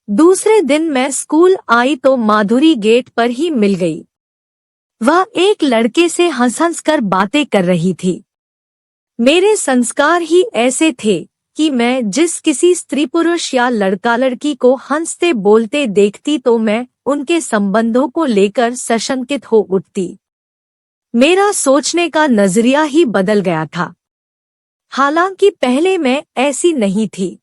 दूसरे दिन मैं स्कूल आई तो माधुरी गेट पर ही मिल गई। वह एक लड़के से हंस कर बातें कर रही थी। मेरे संस्कार ही ऐसे थे कि मैं जिस किसी स्त्री पुरुष या लड़का लड़की को हंसते बोलते देखती तो मैं उनके संबंधों को लेकर सशंकित हो उठती। मेरा सोचने का नजरिया ही बदल गया था। हालांकि पहले मैं ऐसी नहीं थी।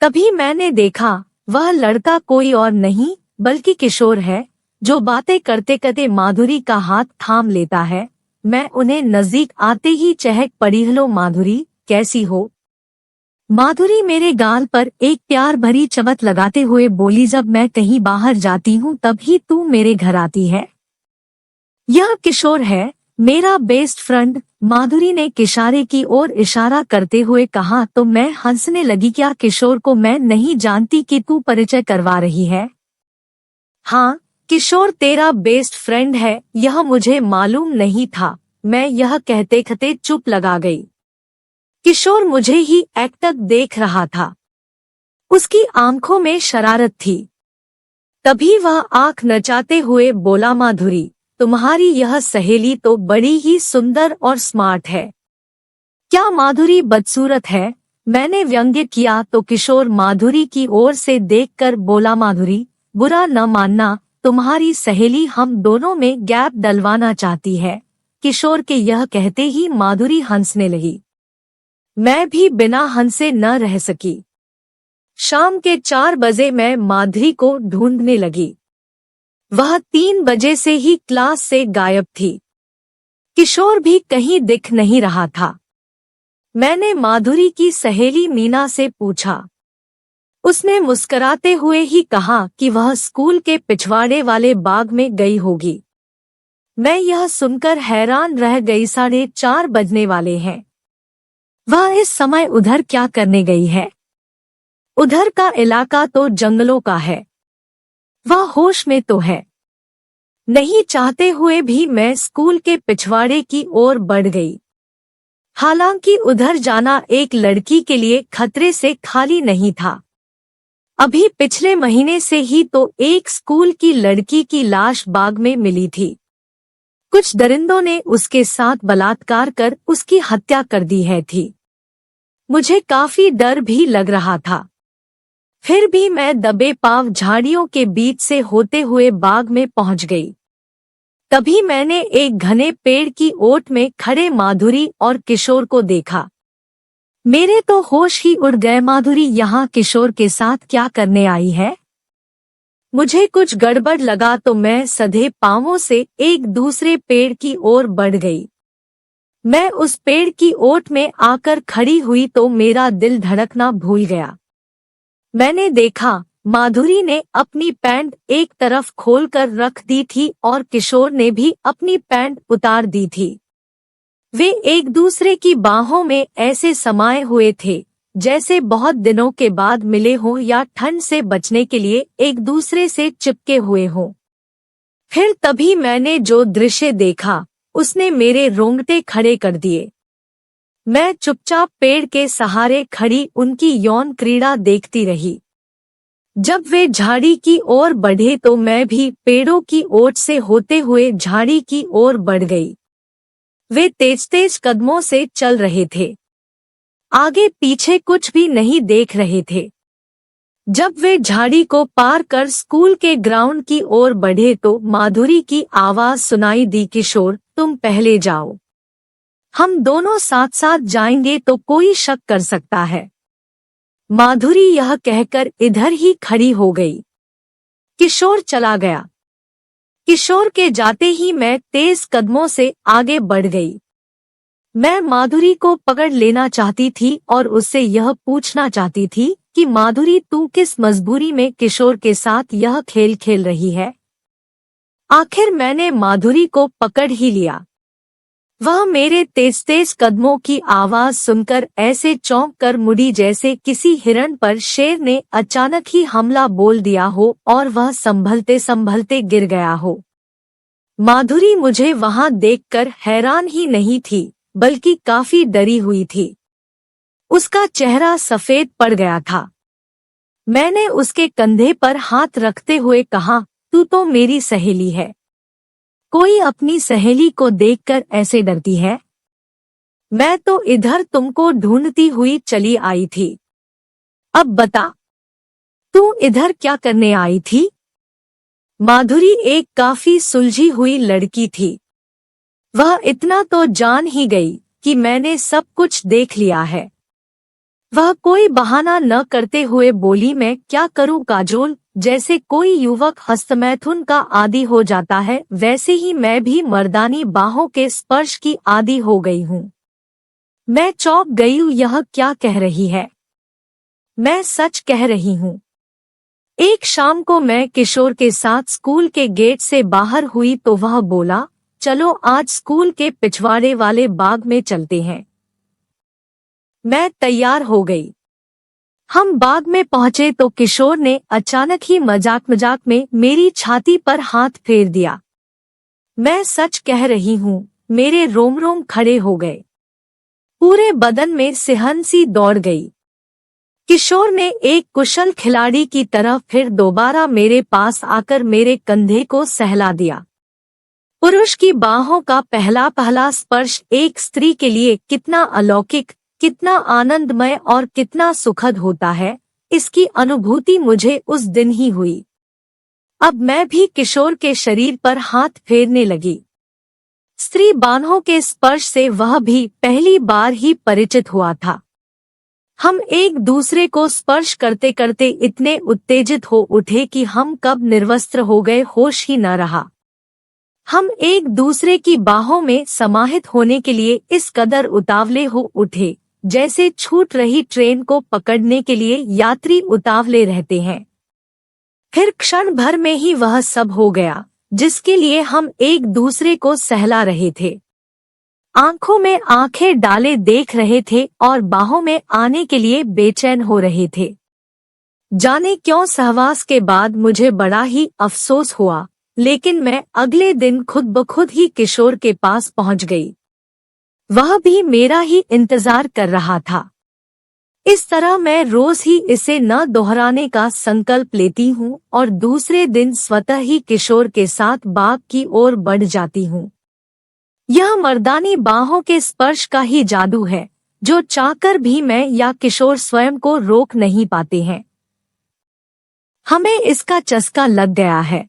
तभी मैंने देखा वह लड़का कोई और नहीं बल्कि किशोर है, जो बातें करते करते माधुरी का हाथ थाम लेता है। मैं उन्हें नजदीक आते ही चहक पड़ी। हेलो माधुरी, कैसी हो? माधुरी मेरे गाल पर एक प्यार भरी चमक लगाते हुए बोली, जब मैं कहीं बाहर जाती हूँ तभी तू मेरे घर आती है। यह किशोर है, मेरा बेस्ट फ्रेंड, माधुरी ने किशारे की ओर इशारा करते हुए कहा तो मैं हंसने लगी। क्या किशोर को मैं नहीं जानती कि तू परिचय करवा रही है? हाँ, किशोर तेरा बेस्ट फ्रेंड है, यह मुझे मालूम नहीं था। मैं यह कहते कहते चुप लगा गई। किशोर मुझे ही एकटक देख रहा था। उसकी आंखों में शरारत थी। तभी वह आंख नचाते हुए बोला, माधुरी, तुम्हारी यह सहेली तो बड़ी ही सुंदर और स्मार्ट है। क्या माधुरी बदसूरत है? मैंने व्यंग्य किया तो किशोर माधुरी की ओर से देखकर बोला, माधुरी, बुरा न मानना, तुम्हारी सहेली हम दोनों में गैप डलवाना चाहती है। किशोर के यह कहते ही माधुरी हंसने लगी। मैं भी बिना हंसे न रह सकी। शाम के 4 बजे मैं माधुरी को ढूंढने लगी। वह 3 बजे से ही क्लास से गायब थी। किशोर भी कहीं दिख नहीं रहा था। मैंने माधुरी की सहेली मीना से पूछा। उसने मुस्कुराते हुए ही कहा कि वह स्कूल के पिछवाड़े वाले बाग में गई होगी। मैं यह सुनकर हैरान रह गई। 4:30 बजने वाले हैं। वह इस समय उधर क्या करने गई है? उधर का इलाका तो जंगलों का है। वह होश में तो है। नहीं चाहते हुए भी मैं स्कूल के पिछवाड़े की ओर बढ़ गई। हालांकि उधर जाना एक लड़की के लिए खतरे से खाली नहीं था। अभी पिछले महीने से ही तो एक स्कूल की लड़की की लाश बाग में मिली थी। कुछ दरिंदों ने उसके साथ बलात्कार कर उसकी हत्या कर दी है थी। मुझे काफी डर भी लग रहा था। फिर भी मैं दबे पांव झाड़ियों के बीच से होते हुए बाग में पहुंच गई। तभी मैंने एक घने पेड़ की ओट में खड़े माधुरी और किशोर को देखा। मेरे तो होश ही उड़ गए। माधुरी यहाँ किशोर के साथ क्या करने आई है? मुझे कुछ गड़बड़ लगा तो मैं सधे पांवों से एक दूसरे पेड़ की ओर बढ़ गई। मैं उस पेड़ की ओट में आकर खड़ी हुई तो मेरा दिल धड़कना भूल गया। मैंने देखा माधुरी ने अपनी पैंट एक तरफ खोलकर रख दी थी और किशोर ने भी अपनी पैंट उतार दी थी। वे एक दूसरे की बाहों में ऐसे समाये हुए थे जैसे बहुत दिनों के बाद मिले हों या ठंड से बचने के लिए एक दूसरे से चिपके हुए हों। फिर तभी मैंने जो दृश्य देखा उसने मेरे रोंगटे खड़े कर दिए। मैं चुपचाप पेड़ के सहारे खड़ी उनकी यौन क्रीड़ा देखती रही। जब वे झाड़ी की ओर बढ़े तो मैं भी पेड़ों की ओट से होते हुए झाड़ी की ओर बढ़ गई। वे तेज तेज कदमों से चल रहे थे। आगे पीछे कुछ भी नहीं देख रहे थे। जब वे झाड़ी को पार कर स्कूल के ग्राउंड की ओर बढ़े तो माधुरी की आवाज सुनाई दी, किशोर, तुम पहले जाओ। हम दोनों साथ साथ जाएंगे तो कोई शक कर सकता है। माधुरी यह कहकर इधर ही खड़ी हो गई। किशोर चला गया। किशोर के जाते ही मैं तेज कदमों से आगे बढ़ गई। मैं माधुरी को पकड़ लेना चाहती थी और उससे यह पूछना चाहती थी कि माधुरी, तू किस मजबूरी में किशोर के साथ यह खेल खेल रही है? आखिर मैंने माधुरी को पकड़ ही लिया। वह मेरे तेज तेज कदमों की आवाज सुनकर ऐसे चौंक कर मुड़ी जैसे किसी हिरण पर शेर ने अचानक ही हमला बोल दिया हो और वह संभलते संभलते गिर गया हो। माधुरी मुझे वहां देखकर हैरान ही नहीं थी बल्कि काफी डरी हुई थी। उसका चेहरा सफेद पड़ गया था। मैंने उसके कंधे पर हाथ रखते हुए कहा, तू तो मेरी सहेली है। कोई अपनी सहेली को देखकर ऐसे डरती है? मैं तो इधर तुमको ढूंढती हुई चली आई थी। अब बता, तू इधर क्या करने आई थी? माधुरी एक काफी सुलझी हुई लड़की थी। वह इतना तो जान ही गई कि मैंने सब कुछ देख लिया है। वह कोई बहाना न करते हुए बोली, मैं क्या करूं काजोल, जैसे कोई युवक हस्तमैथुन का आदी हो जाता है वैसे ही मैं भी मर्दानी बाहों के स्पर्श की आदी हो गई हूँ। मैं चौंक गई हूँ, यह क्या कह रही है? मैं सच कह रही हूँ। एक शाम को मैं किशोर के साथ स्कूल के गेट से बाहर हुई तो वह बोला, चलो आज स्कूल के पिछवाड़े वाले बाग में चलते हैं। मैं तैयार हो गई। हम बाग में पहुंचे तो किशोर ने अचानक ही मजाक मजाक में मेरी छाती पर हाथ फेर दिया। मैं सच कह रही हूँ, मेरे रोम रोम खड़े हो गए। पूरे बदन में सिहन सी दौड़ गई। किशोर ने एक कुशल खिलाड़ी की तरह फिर दोबारा मेरे पास आकर मेरे कंधे को सहला दिया। पुरुष की बाहों का पहला पहला स्पर्श एक स्त्री के लिए कितना अलौकिक, कितना आनंदमय और कितना सुखद होता है, इसकी अनुभूति मुझे उस दिन ही हुई। अब मैं भी किशोर के शरीर पर हाथ फेरने लगी। स्त्री बाहों के स्पर्श से वह भी पहली बार ही परिचित हुआ था। हम एक दूसरे को स्पर्श करते करते इतने उत्तेजित हो उठे कि हम कब निर्वस्त्र हो गए होश ही न रहा। हम एक दूसरे की बाहों में समाहित होने के लिए इस कदर उतावले हो उठे जैसे छूट रही ट्रेन को पकड़ने के लिए यात्री उतावले रहते हैं। फिर क्षण भर में ही वह सब हो गया जिसके लिए हम एक दूसरे को सहला रहे थे। आंखों में आंखें डाले देख रहे थे और बाहों में आने के लिए बेचैन हो रहे थे। जाने क्यों सहवास के बाद मुझे बड़ा ही अफसोस हुआ, लेकिन मैं अगले दिन खुद ब खुद ही किशोर के पास पहुंच गई। वह भी मेरा ही इंतजार कर रहा था। इस तरह मैं रोज ही इसे न दोहराने का संकल्प लेती हूँ और दूसरे दिन स्वतः ही किशोर के साथ बाग की ओर बढ़ जाती हूँ। यह मर्दानी बाहों के स्पर्श का ही जादू है जो चाहकर भी मैं या किशोर स्वयं को रोक नहीं पाते हैं। हमें इसका चस्का लग गया है।